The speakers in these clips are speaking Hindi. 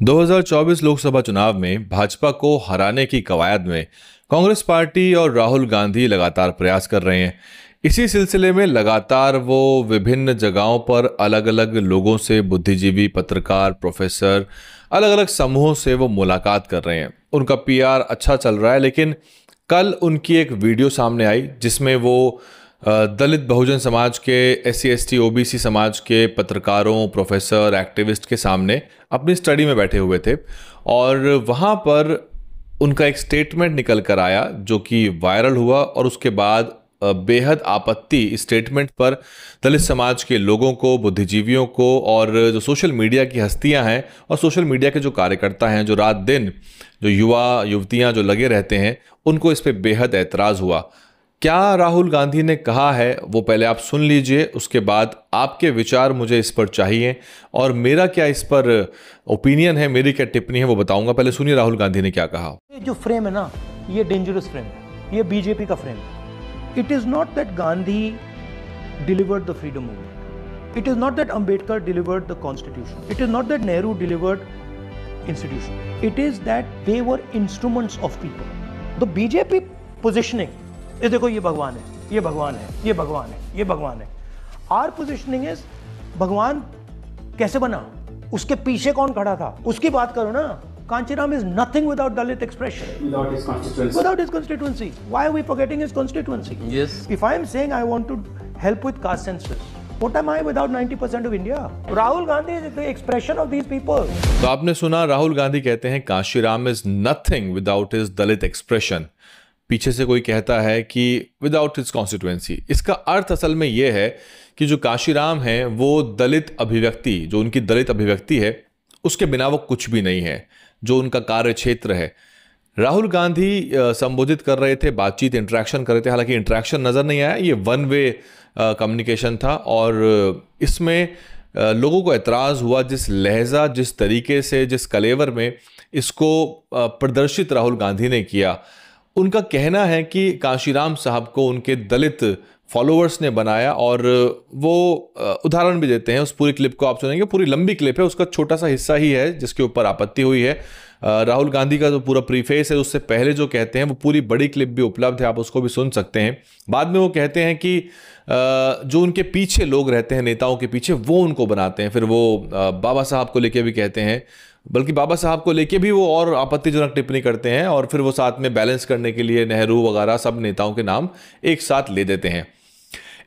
2024 लोकसभा चुनाव में भाजपा को हराने की कवायद में कांग्रेस पार्टी और राहुल गांधी लगातार प्रयास कर रहे हैं। इसी सिलसिले में लगातार वो विभिन्न जगहों पर अलग अलग लोगों से, बुद्धिजीवी, पत्रकार, प्रोफेसर, अलग अलग समूहों से वो मुलाकात कर रहे हैं। उनका पीआर अच्छा चल रहा है, लेकिन कल उनकी एक वीडियो सामने आई जिसमें वो दलित बहुजन समाज के, SC ST OBC समाज के पत्रकारों, प्रोफेसर, एक्टिविस्ट के सामने अपनी स्टडी में बैठे हुए थे और वहाँ पर उनका एक स्टेटमेंट निकल कर आया जो कि वायरल हुआ। और उसके बाद बेहद आपत्ति इस स्टेटमेंट पर दलित समाज के लोगों को, बुद्धिजीवियों को और जो सोशल मीडिया की हस्तियां हैं और सोशल मीडिया के जो कार्यकर्ता हैं, जो रात दिन जो युवा युवतियां जो लगे रहते हैं, उनको इस पर बेहद ऐतराज़ हुआ। क्या राहुल गांधी ने कहा है वो पहले आप सुन लीजिए, उसके बाद आपके विचार मुझे इस पर चाहिए और मेरा क्या इस पर ओपिनियन है, मेरी क्या टिप्पणी है वो बताऊंगा। पहले सुनिए राहुल गांधी ने क्या कहा। ये जो फ्रेम है ना, ये डेंजरस फ्रेम है, ये बीजेपी का फ्रेम है। It is not that Gandhi delivered the freedom movement, it is not that Ambedkar delivered the constitution, it is not that Nehru delivered institution, it is that they were instruments of people. The BJP positioning, ये देखो ये भगवान है, ये भगवान है, ये भगवान है, ये भगवान है। आर पोजिशनिंग इज भगवान कैसे बना, उसके पीछे कौन खड़ा था, उसकी बात करो ना। Kanchiram is nothing without Dalit expression. Without his constituency. Without his constituency. Why are we forgetting his constituency? Yes. If I am saying I want to help with caste census, what am I without 90% of India? Rahul Gandhi is the expression of these people. तो आपने सुना, राहुल गांधी कहते हैं Kanshiram is nothing without his Dalit expression. पीछे से कोई कहता है कि विदाउट हिज कॉन्स्टिट्यूएंसी। इसका अर्थ असल में यह है कि जो कांशीराम है वो दलित अभिव्यक्ति, जो उनकी दलित अभिव्यक्ति है, उसके बिना वो कुछ भी नहीं है, जो उनका कार्य क्षेत्र है। राहुल गांधी संबोधित कर रहे थे, बातचीत, इंटरेक्शन कर रहे थे। हालांकि इंटरेक्शन नज़र नहीं आया, ये वन वे कम्युनिकेशन था और इसमें लोगों को एतराज़ हुआ जिस लहजा, जिस तरीके से, जिस कलेवर में इसको प्रदर्शित राहुल गांधी ने किया। उनका कहना है कि कांशीराम साहब को उनके दलित फॉलोअर्स ने बनाया और वो उदाहरण भी देते हैं। उस पूरी क्लिप को आप सुनेंगे, पूरी लंबी क्लिप है, उसका छोटा सा हिस्सा ही है जिसके ऊपर आपत्ति हुई है। राहुल गांधी का जो पूरा प्रीफेस है, उससे पहले जो कहते हैं वो पूरी बड़ी क्लिप भी उपलब्ध है, आप उसको भी सुन सकते हैं। बाद में वो कहते हैं कि जो उनके पीछे लोग रहते हैं, नेताओं के पीछे, वो उनको बनाते हैं। फिर वो बाबा साहब को लेके भी कहते हैं, बल्कि बाबा साहब को लेके भी वो और आपत्तिजनक टिप्पणी करते हैं और फिर वो साथ में बैलेंस करने के लिए नेहरू वगैरह सब नेताओं के नाम एक साथ ले देते हैं।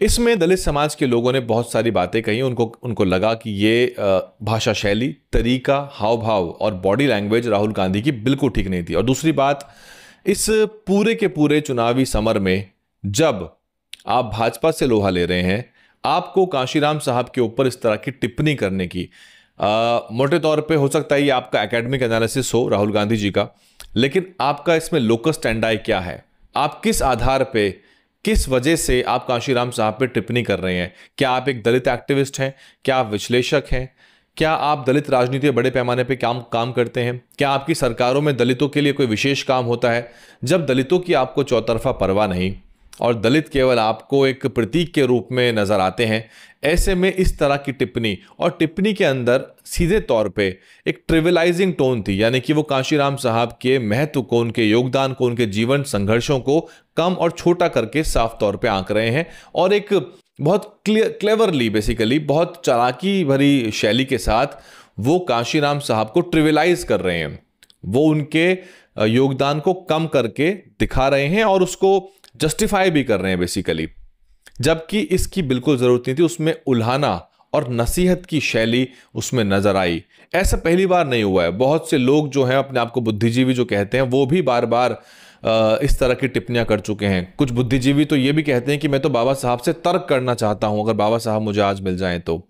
इसमें दलित समाज के लोगों ने बहुत सारी बातें कही। उनको लगा कि ये भाषा शैली, तरीका, हाव भाव और बॉडी लैंग्वेज राहुल गांधी की बिल्कुल ठीक नहीं थी। और दूसरी बात, इस पूरे के पूरे चुनावी समर में जब आप भाजपा से लोहा ले रहे हैं, आपको कांशीराम साहब के ऊपर इस तरह की टिप्पणी करने की, मोटे तौर पे हो सकता है ये आपका एकेडमिक एनालिसिस हो राहुल गांधी जी का, लेकिन आपका इसमें लोकस स्टैंडाई क्या है? आप किस आधार पे, किस वजह से आप कांशीराम साहब पे टिप्पणी कर रहे हैं? क्या आप एक दलित एक्टिविस्ट हैं? क्या आप विश्लेषक हैं? क्या आप दलित राजनीति बड़े पैमाने पे काम करते हैं? क्या आपकी सरकारों में दलितों के लिए कोई विशेष काम होता है? जब दलितों की आपको चौतरफा परवाह नहीं और दलित केवल आपको एक प्रतीक के रूप में नजर आते हैं, ऐसे में इस तरह की टिप्पणी, और टिप्पणी के अंदर सीधे तौर पे एक ट्रिविलाइजिंग टोन थी, यानी कि वो कांशीराम साहब के महत्व को, उनके योगदान को, उनके जीवन संघर्षों को कम और छोटा करके साफ तौर पे आंक रहे हैं और एक बहुत क्लेवरली, बेसिकली बहुत चालाकी भरी शैली के साथ वो कांशीराम साहब को ट्रिविलाइज कर रहे हैं। वो उनके योगदान को कम करके दिखा रहे हैं और उसको जस्टिफाई भी कर रहे हैं बेसिकली, जबकि इसकी बिल्कुल जरूरत नहीं थी। उसमें उल्हाना और नसीहत की शैली उसमें नजर आई। ऐसा पहली बार नहीं हुआ है। बहुत से लोग जो हैं, अपने आप को बुद्धिजीवी जो कहते हैं, वो भी बार बार इस तरह की टिप्पणियां कर चुके हैं। कुछ बुद्धिजीवी तो ये भी कहते हैं कि मैं तो बाबा साहब से तर्क करना चाहता हूं, अगर बाबा साहब मुझे आज मिल जाएं तो।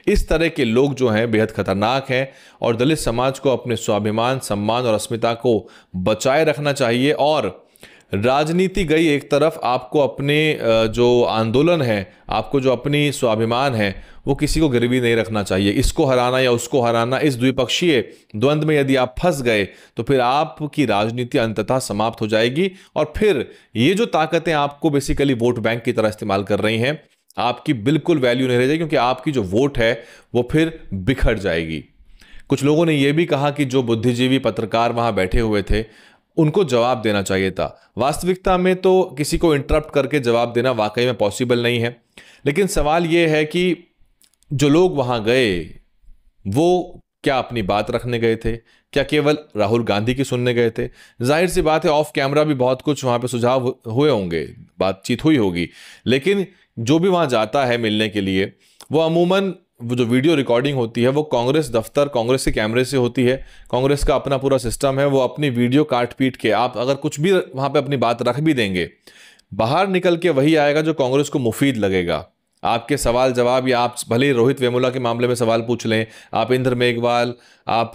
इस तरह के लोग जो हैं बेहद खतरनाक हैं और दलित समाज को अपने स्वाभिमान, सम्मान और अस्मिता को बचाए रखना चाहिए। और राजनीति गई एक तरफ, आपको अपने जो आंदोलन है, आपको जो अपनी स्वाभिमान है, वो किसी को गिरवी नहीं रखना चाहिए। इसको हराना या उसको हराना, इस द्विपक्षीय द्वंद्व में यदि आप फंस गए तो फिर आपकी राजनीति अंततः समाप्त हो जाएगी और फिर ये जो ताकतें आपको बेसिकली वोट बैंक की तरह इस्तेमाल कर रही हैं, आपकी बिल्कुल वैल्यू नहीं रह जाएगी, क्योंकि आपकी जो वोट है वो फिर बिखर जाएगी। कुछ लोगों ने यह भी कहा कि जो बुद्धिजीवी पत्रकार वहां बैठे हुए थे उनको जवाब देना चाहिए था। वास्तविकता में तो किसी को इंटरप्ट करके जवाब देना वाकई में पॉसिबल नहीं है, लेकिन सवाल यह है कि जो लोग वहां गए वो क्या अपनी बात रखने गए थे, क्या केवल राहुल गांधी की सुनने गए थे? जाहिर सी बात है ऑफ कैमरा भी बहुत कुछ वहां पे सुझाव हुए होंगे, बातचीत हुई होगी, लेकिन जो भी वहां जाता है मिलने के लिए वो अमूमन वो जो वीडियो रिकॉर्डिंग होती है वो कांग्रेस दफ्तर, कांग्रेस के कैमरे से होती है। कांग्रेस का अपना पूरा सिस्टम है, वो अपनी वीडियो काट पीट के, आप अगर कुछ भी वहां पे अपनी बात रख भी देंगे, बाहर निकल के वही आएगा जो कांग्रेस को मुफीद लगेगा। आपके सवाल जवाब, या आप भले ही रोहित वेमुला के मामले में सवाल पूछ लें, आप इंद्र मेघवाल, आप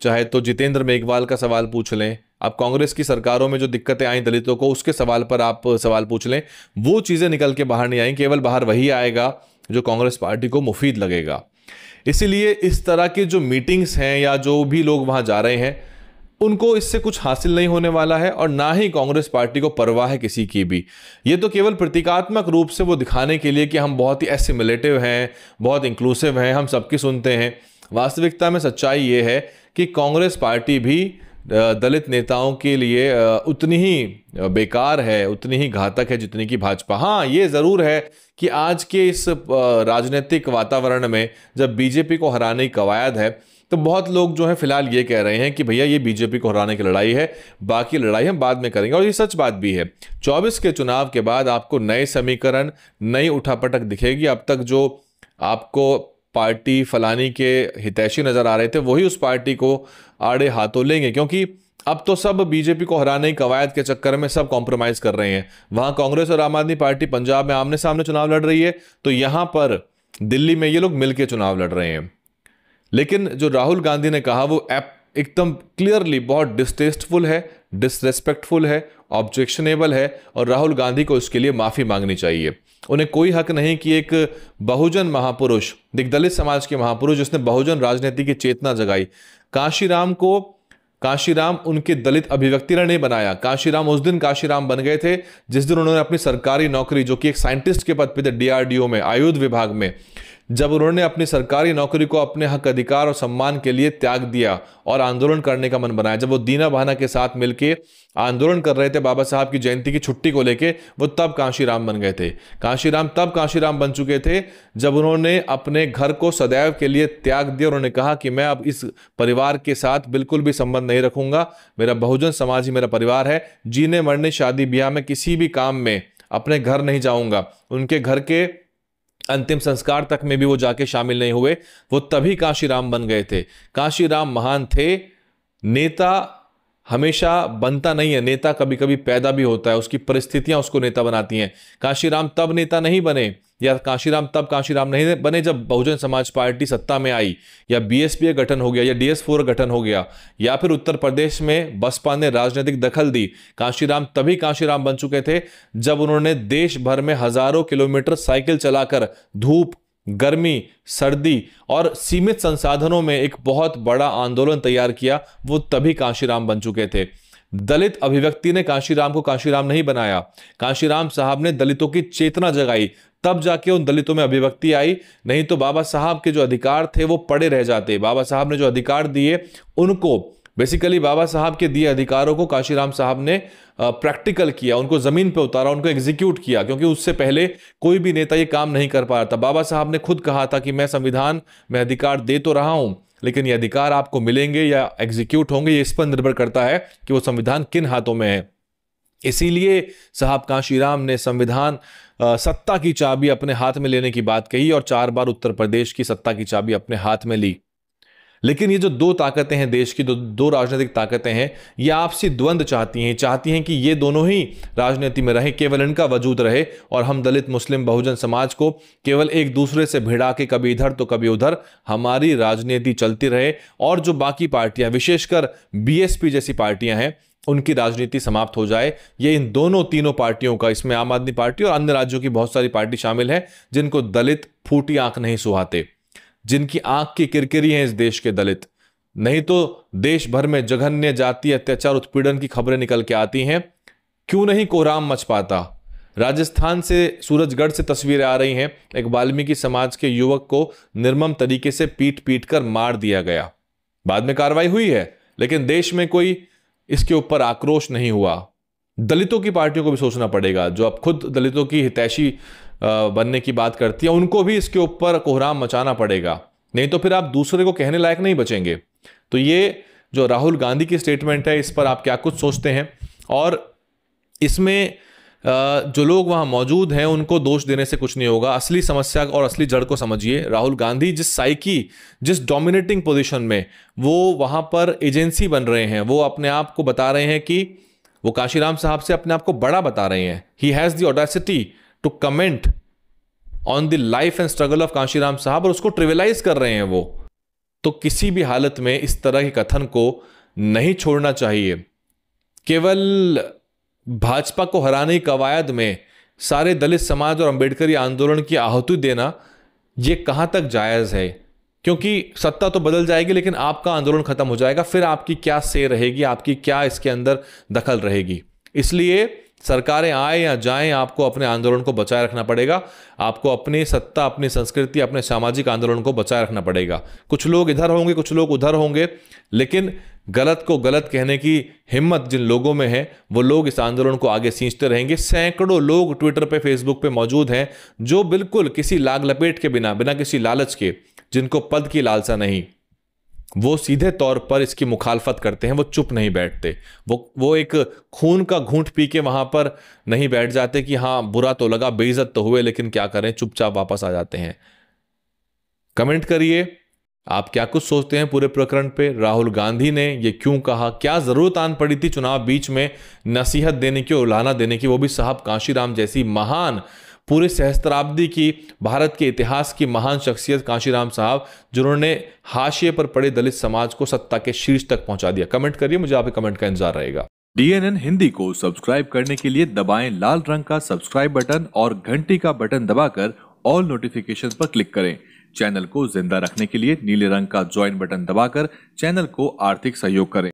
चाहे तो जितेंद्र मेघवाल का सवाल पूछ लें, आप कांग्रेस की सरकारों में जो दिक्कतें आई दलितों को उसके सवाल पर आप सवाल पूछ लें, वो चीज़ें निकल के बाहर नहीं आई। केवल बाहर वही आएगा जो कांग्रेस पार्टी को मुफीद लगेगा। इसीलिए इस तरह की जो मीटिंग्स हैं या जो भी लोग वहां जा रहे हैं उनको इससे कुछ हासिल नहीं होने वाला है, और ना ही कांग्रेस पार्टी को परवाह है किसी की भी। ये तो केवल प्रतीकात्मक रूप से वो दिखाने के लिए कि हम बहुत ही एसिमिलेटिव हैं, बहुत इंक्लूसिव हैं, हम सबकी सुनते हैं। वास्तविकता में सच्चाई ये है कि कांग्रेस पार्टी भी दलित नेताओं के लिए उतनी ही बेकार है, उतनी ही घातक है जितनी कि भाजपा। हाँ, ये ज़रूर है कि आज के इस राजनीतिक वातावरण में जब बीजेपी को हराने की कवायद है तो बहुत लोग जो है फिलहाल ये कह रहे हैं कि भैया ये बीजेपी को हराने की लड़ाई है, बाकी लड़ाई हम बाद में करेंगे, और ये सच बात भी है। 24 के चुनाव के बाद आपको नए समीकरण, नई उठापटक दिखेगी। अब तक जो आपको पार्टी फलानी के हितैषी नजर आ रहे थे वही उस पार्टी को आड़े हाथों लेंगे, क्योंकि अब तो सब बीजेपी को हराने की कवायद के चक्कर में सब कॉम्प्रोमाइज कर रहे हैं। वहां कांग्रेस और आम आदमी पार्टी पंजाब में आमने सामने चुनाव लड़ रही है, तो यहां पर दिल्ली में ये लोग मिलकर चुनाव लड़ रहे हैं। लेकिन जो राहुल गांधी ने कहा वो एकदम क्लियरली बहुत डिस्टेस्टफुल है, डिसरेस्पेक्टफुल है, ऑब्जेक्शनेबल है, और राहुल गांधी को इसके लिए माफी मांगनी चाहिए। उन्हें कोई हक नहीं कि एक बहुजन महापुरुष, दलित समाज के महापुरुष जिसने बहुजन राजनीति की चेतना जगाई, कांशीराम उनके दलित अभिव्यक्ति ने नहीं बनाया। कांशीराम उस दिन कांशीराम बन गए थे जिस दिन उन्होंने अपनी सरकारी नौकरी, जो कि एक साइंटिस्ट के पद पे थे डीआरडीओ में, आयुध विभाग में, जब उन्होंने अपनी सरकारी नौकरी को अपने हक, अधिकार और सम्मान के लिए त्याग दिया और आंदोलन करने का मन बनाया, जब वो दीना बहाना के साथ मिलके आंदोलन कर रहे थे बाबा साहब की जयंती की छुट्टी को लेके, वो तब कांशीराम बन गए थे। कांशीराम तब कांशीराम बन चुके थे जब उन्होंने अपने घर को सदैव के लिए त्याग दिया। उन्होंने कहा कि मैं अब इस परिवार के साथ बिल्कुल भी संबंध नहीं रखूंगा, मेरा बहुजन समाज ही मेरा परिवार है, जीने मरने शादी ब्याह में किसी भी काम में अपने घर नहीं जाऊंगा। उनके घर के अंतिम संस्कार तक में भी वो जाके शामिल नहीं हुए, वो तभी कांशीराम बन गए थे। कांशीराम महान थे। नेता हमेशा बनता नहीं है, नेता कभी कभी पैदा भी होता है, उसकी परिस्थितियां उसको नेता बनाती हैं। कांशीराम तब नेता नहीं बने, या कांशीराम तब कांशीराम नहीं बने जब बहुजन समाज पार्टी सत्ता में आई, या बीएसपी का गठन हो गया, या डीएस4 गठन हो गया, या फिर उत्तर प्रदेश में बसपा ने राजनीतिक दखल दी। कांशीराम तभी कांशीराम बन चुके थे जब उन्होंने देश भर में हजारों किलोमीटर साइकिल चलाकर धूप, गर्मी, सर्दी और सीमित संसाधनों में एक बहुत बड़ा आंदोलन तैयार किया। वो तभी कांशीराम बन चुके थे। दलित अभिव्यक्ति ने कांशीराम को कांशीराम नहीं बनाया। कांशीराम साहब ने दलितों की चेतना जगाई, तब जाके उन दलितों में अभिव्यक्ति आई। नहीं तो बाबा साहब के जो अधिकार थे वो पड़े रह जाते। बाबा साहब ने जो अधिकार दिए उनको, बेसिकली बाबा साहब के दिए अधिकारों को कांशीराम साहब ने प्रैक्टिकल किया, उनको जमीन पे उतारा, उनको एग्जीक्यूट किया, क्योंकि उससे पहले कोई भी नेता ये काम नहीं कर पा रहा था। बाबा साहब ने खुद कहा था कि मैं संविधान में अधिकार दे तो रहा हूं, लेकिन ये अधिकार आपको मिलेंगे या एग्जीक्यूट होंगे, ये इस पर निर्भर करता है कि वो संविधान किन हाथों में है। इसीलिए साहब कांशीराम ने संविधान, सत्ता की चाबी अपने हाथ में लेने की बात कही, और 4 बार उत्तर प्रदेश की सत्ता की चाबी अपने हाथ में ली। लेकिन ये जो दो ताकतें हैं देश की, दो राजनीतिक ताकतें हैं, ये आपसी द्वंद चाहती हैं कि ये दोनों ही राजनीति में रहे, केवल इनका वजूद रहे, और हम दलित, मुस्लिम, बहुजन समाज को केवल एक दूसरे से भिड़ा के कभी इधर तो कभी उधर हमारी राजनीति चलती रहे, और जो बाकी पार्टियां, विशेषकर बीएसपी जैसी पार्टियां हैं, उनकी राजनीति समाप्त हो जाए। ये इन तीनों पार्टियों का, इसमें आम आदमी पार्टी और अन्य राज्यों की बहुत सारी पार्टी शामिल है, जिनको दलित फूटी आंख नहीं सुहाते, जिनकी आंख की किरकिरी है इस देश के दलित। नहीं तो देश भर में जघन्य जाति अत्याचार, उत्पीड़न की खबरें निकल के आती हैं, क्यों नहीं कोहराम मच पाता। राजस्थान से, सूरजगढ़ से तस्वीरें आ रही हैं, एक वाल्मीकि समाज के युवक को निर्मम तरीके से पीट कर मार दिया गया। बाद में कार्रवाई हुई है, लेकिन देश में कोई इसके ऊपर आक्रोश नहीं हुआ। दलितों की पार्टियों को भी सोचना पड़ेगा, जो अब खुद दलितों की हितैषी बनने की बात करती है, उनको भी इसके ऊपर कोहराम मचाना पड़ेगा, नहीं तो फिर आप दूसरे को कहने लायक नहीं बचेंगे। तो ये जो राहुल गांधी की स्टेटमेंट है, इस पर आप क्या कुछ सोचते हैं? और इसमें जो लोग वहां मौजूद हैं उनको दोष देने से कुछ नहीं होगा। असली समस्या और असली जड़ को समझिए। राहुल गांधी जिस डोमिनेटिंग पोजीशन में वो वहां पर एजेंसी बन रहे हैं, वो अपने आप को बता रहे हैं कि वो काशीराम साहब से अपने आप को बड़ा बता रहे हैं। He has the audacity to comment on the life and struggle of Kashiram sahab, और उसको ट्रिविलाइज कर रहे हैं वो। तो किसी भी हालत में इस तरह के कथन को नहीं छोड़ना चाहिए। केवल भाजपा को हराने की कवायद में सारे दलित समाज और अंबेडकरी आंदोलन की आहुति देना, यह कहां तक जायज है? क्योंकि सत्ता तो बदल जाएगी, लेकिन आपका आंदोलन खत्म हो जाएगा। फिर आपकी क्या से रहेगी, आपकी क्या इसके अंदर दखल रहेगी? इसलिए सरकारें आए या जाएं, आपको अपने आंदोलन को बचाए रखना पड़ेगा। आपको अपनी सत्ता, अपनी संस्कृति, अपने सामाजिक आंदोलन को बचाए रखना पड़ेगा। कुछ लोग इधर होंगे, कुछ लोग उधर होंगे, लेकिन गलत को गलत कहने की हिम्मत जिन लोगों में है, वो लोग इस आंदोलन को आगे खींचते रहेंगे। सैकड़ों लोग ट्विटर पे, फेसबुक पे मौजूद हैं जो बिल्कुल किसी लाग लपेट के बिना किसी लालच के, जिनको पद की लालसा नहीं, वो सीधे तौर पर इसकी मुखालफत करते हैं। वो चुप नहीं बैठते। वो एक खून का घूंट पी के वहां पर नहीं बैठ जाते कि हाँ बुरा तो लगा, बेइज्जत तो हुए, लेकिन क्या करें, चुपचाप वापस आ जाते हैं। कमेंट करिए, आप क्या कुछ सोचते हैं पूरे प्रकरण पे? राहुल गांधी ने ये क्यों कहा? क्या जरूरत आन पड़ी थी चुनाव बीच में नसीहत देने की, उलाहना देने की, वो भी साहब काशीराम जैसी महान, पूरे सहस्त्राब्दी की, भारत के इतिहास की महान शख्सियत काशीराम साहब, जिन्होंने हाशिए पर पड़े दलित समाज को सत्ता के शीर्ष तक पहुंचा दिया। कमेंट करिए, मुझे आपके कमेंट का इंतजार रहेगा। DNN हिंदी को सब्सक्राइब करने के लिए दबाएं लाल रंग का सब्सक्राइब बटन और घंटी का बटन दबाकर ऑल नोटिफिकेशन पर क्लिक करें। चैनल को जिंदा रखने के लिए नीले रंग का ज्वाइन बटन दबाकर चैनल को आर्थिक सहयोग करें।